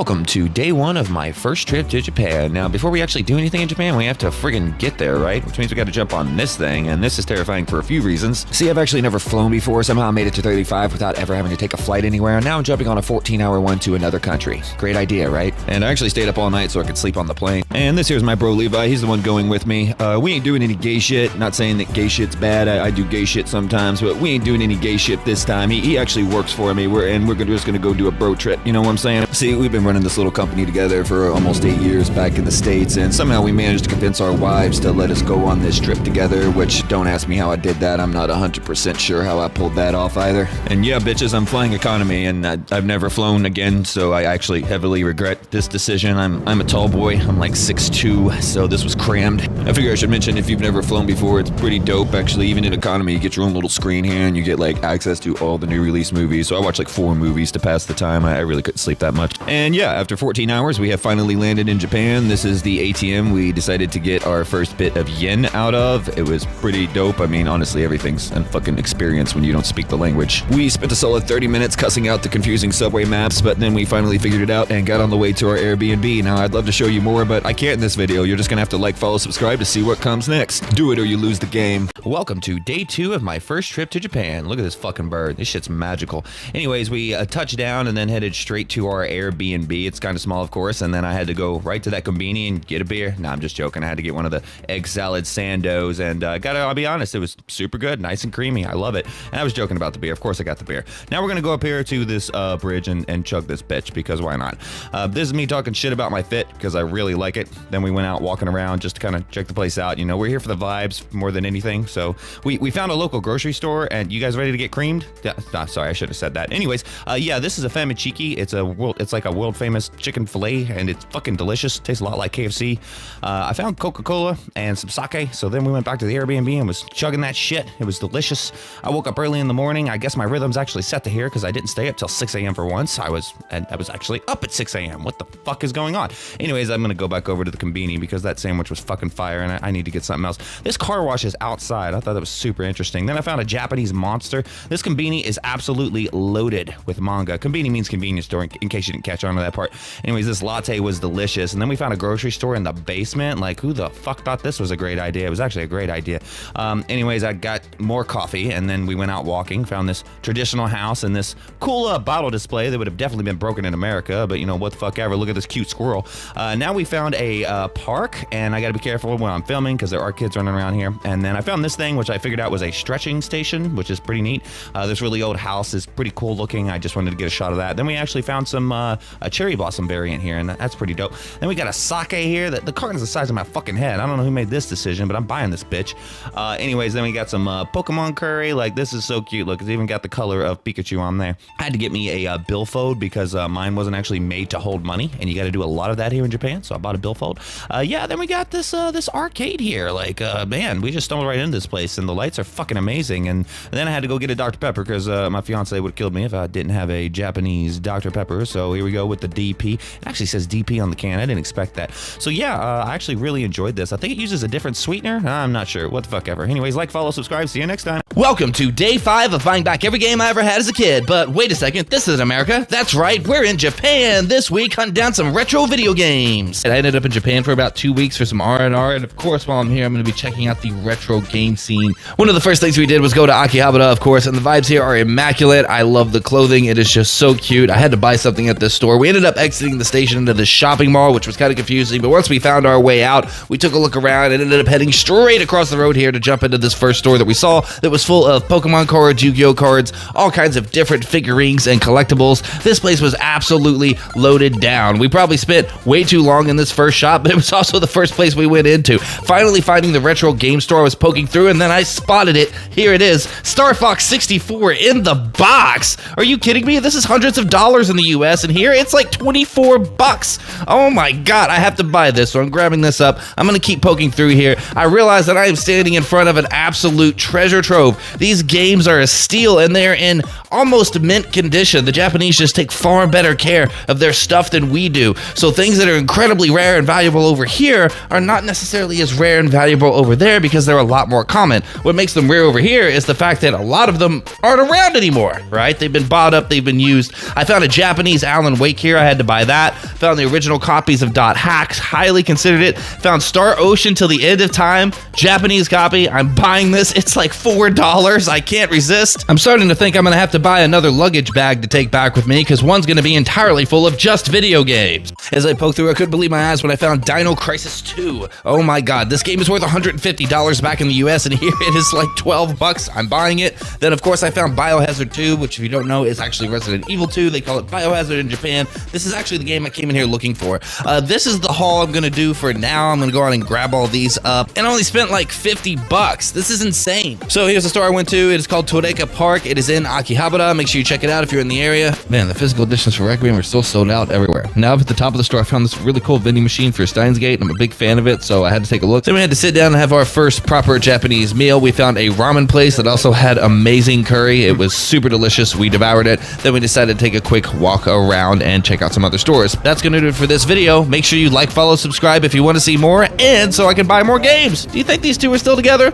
Welcome to day one of my first trip to Japan. Now, before we actually do anything in Japan, we have to friggin' get there, right? Which means we gotta jump on this thing, and this is terrifying for a few reasons. See, I've actually never flown before. Somehow I made it to 35 without ever having to take a flight anywhere, and now I'm jumping on a 14-hour one to another country. Great idea, right? And I actually stayed up all night so I could sleep on the plane. And this here's my bro Levi. He's the one going with me. We ain't doing any gay shit. Not saying that gay shit's bad. I do gay shit sometimes, but we ain't doing any gay shit this time. He actually works for me. We're just gonna go do a bro trip. You know what I'm saying? See, we've been running this little company together for almost 8 years back in the States, and somehow we managed to convince our wives to let us go on this trip together, which don't ask me how I did that. I'm not 100% sure how I pulled that off either. And yeah, bitches, I'm flying economy, and I've never flown again, so I actually heavily regret this decision. I'm a tall boy. I'm like 6'2", so this was crammed. I figure I should mention, if you've never flown before, it's pretty dope. Actually, even in economy, you get your own little screen here, and you get like access to all the new release movies. So I watched like 4 movies to pass the time. I really couldn't sleep that much. And yeah, after 14 hours, we have finally landed in Japan. This is the ATM we decided to get our first bit of yen out of. It was pretty dope. I mean, honestly, everything's a fucking experience when you don't speak the language. We spent a solid 30 minutes cussing out the confusing subway maps, but then we finally figured it out and got on the way to our Airbnb. Now, I'd love to show you more, but I can't in this video. You're just gonna have to like, follow, subscribe to see what comes next. Do it or you lose the game. Welcome to day 2 of my first trip to Japan. Look at this fucking bird. This shit's magical. Anyways, we touched down and then headed straight to our Airbnb. It's kind of small, of course, and then I had to go right to that conveni and get a beer. Nah, I'm just joking. I had to get one of the egg salad sandos, and I'll be honest, it was super good, nice and creamy. I love it. And I was joking about the beer. Of course, I got the beer. Now we're gonna go up here to this bridge and chug this bitch, because why not? This is me talking shit about my fit, because I really like it. Then we went out walking around just to kind of check the place out. You know, we're here for the vibes more than anything. So we found a local grocery store, and you guys ready to get creamed? Yeah, nah, sorry, I should have said that. Anyways, yeah, this is a Famichiki. It's like a world famous chicken fillet, and it's fucking delicious. Tastes a lot like KFC. I found Coca-Cola and some sake, so then we went back to the Airbnb and was chugging that shit. It was delicious. I woke up early in the morning. I guess my rhythm's actually set to here because I didn't stay up till 6 a.m. for once. I was actually up at 6 a.m. What the fuck is going on? Anyways, I'm gonna go back over to the conveni because that sandwich was fucking fire, and I need to get something else. This car wash is outside. I thought that was super interesting. Then I found a Japanese monster. This conveni is absolutely loaded with manga. Conveni means convenience store, in case you didn't catch on to that part. Anyways, this latte was delicious. And then we found a grocery store in the basement. Like, who the fuck thought this was a great idea? It was actually a great idea. Anyways, I got more coffee, and then we went out walking, found this traditional house and this cool bottle display that would have definitely been broken in America, but you know, what the fuck ever. Look at this cute squirrel. Now we found a park, and I gotta be careful when I'm filming because there are kids running around here. And then I found this thing, which I figured out was a stretching station, which is pretty neat. This really old house is pretty cool looking. I just wanted to get a shot of that. Then we actually found some a cherry blossom variant here, and that's pretty dope. Then we got a sake here. The carton's the size of my fucking head. I don't know who made this decision, but I'm buying this bitch. Anyways, then we got some Pokemon curry. Like, this is so cute. Look, it's even got the color of Pikachu on there. I had to get me a billfold because mine wasn't actually made to hold money, and you got to do a lot of that here in Japan, so I bought a billfold. Yeah, then we got this arcade here. Like, man, we just stumbled right into this place, and the lights are fucking amazing. And then I had to go get a Dr. Pepper because my fiance would have killed me if I didn't have a Japanese Dr. Pepper. So here we go with the DP. It actually says DP on the can. I didn't expect that. So yeah, I actually really enjoyed this. I think it uses a different sweetener. I'm not sure. What the fuck ever. Anyways, like, follow, subscribe. See you next time. Welcome to day 5 of buying back every game I ever had as a kid. But wait a second, this isn't America. That's right, we're in Japan this week hunting down some retro video games. And I ended up in Japan for about 2 weeks for some R&R, and of course, while I'm here, I'm going to be checking out the retro game scene. One of the first things we did was go to Akihabara, of course, and the vibes here are immaculate. I love the clothing. It is just so cute. I had to buy something at this store. We ended up exiting the station into the shopping mall, which was kind of confusing, but once we found our way out, we took a look around and ended up heading straight across the road here to jump into this first store that we saw that was full of Pokemon cards, Yu-Gi-Oh cards, all kinds of different figurines and collectibles. This place was absolutely loaded down. We probably spent way too long in this first shop, but it was also the first place we went into. Finally finding the retro game store, I was poking through, and then I spotted it. Here it is, Star Fox 64 in the box. Are you kidding me? This is hundreds of dollars in the US, and here it's like 24 bucks. Oh my god, I have to buy this, so I'm grabbing this up. I'm gonna keep poking through here. I realize that I am standing in front of an absolute treasure trove Grove. These games are a steal, and they're in almost mint condition. The Japanese just take far better care of their stuff than we do. So things that are incredibly rare and valuable over here are not necessarily as rare and valuable over there because they're a lot more common. What makes them rare over here is the fact that a lot of them aren't around anymore, right? They've been bought up, they've been used. I found a Japanese Alan Wake here, I had to buy that. Found the original copies of Dot Hacks, highly considered it. Found Star Ocean Till the End of Time, Japanese copy. I'm buying this, it's like $4. I can't resist. I'm starting to think I'm gonna have to buy another luggage bag to take back with me because one's gonna be entirely full of just video games. As I poked through, I couldn't believe my eyes when I found Dino Crisis 2. Oh my god, this game is worth $150 back in the US, and here it is like 12 bucks. I'm buying it. Then of course I found Biohazard 2, which if you don't know is actually Resident Evil 2. They call it Biohazard in Japan. This is actually the game I came in here looking for. This is the haul I'm gonna do for now. I'm gonna go on and grab all these up, and I only spent like 50 bucks. This is insane. So here's the store I went to. It is called Toreka Park. It is in Akihabara. Make sure you check it out if you're in the area. Man, the physical editions for Requiem are still sold out everywhere. Now up at the top of the store, I found this really cool vending machine for Steins Gate, and I'm a big fan of it, so I had to take a look. Then we had to sit down and have our first proper Japanese meal. We found a ramen place that also had amazing curry. It was super delicious. We devoured it. Then we decided to take a quick walk around and check out some other stores. That's gonna do it for this video. Make sure you like, follow, subscribe if you want to see more, and so I can buy more games. Do you think these two are still together?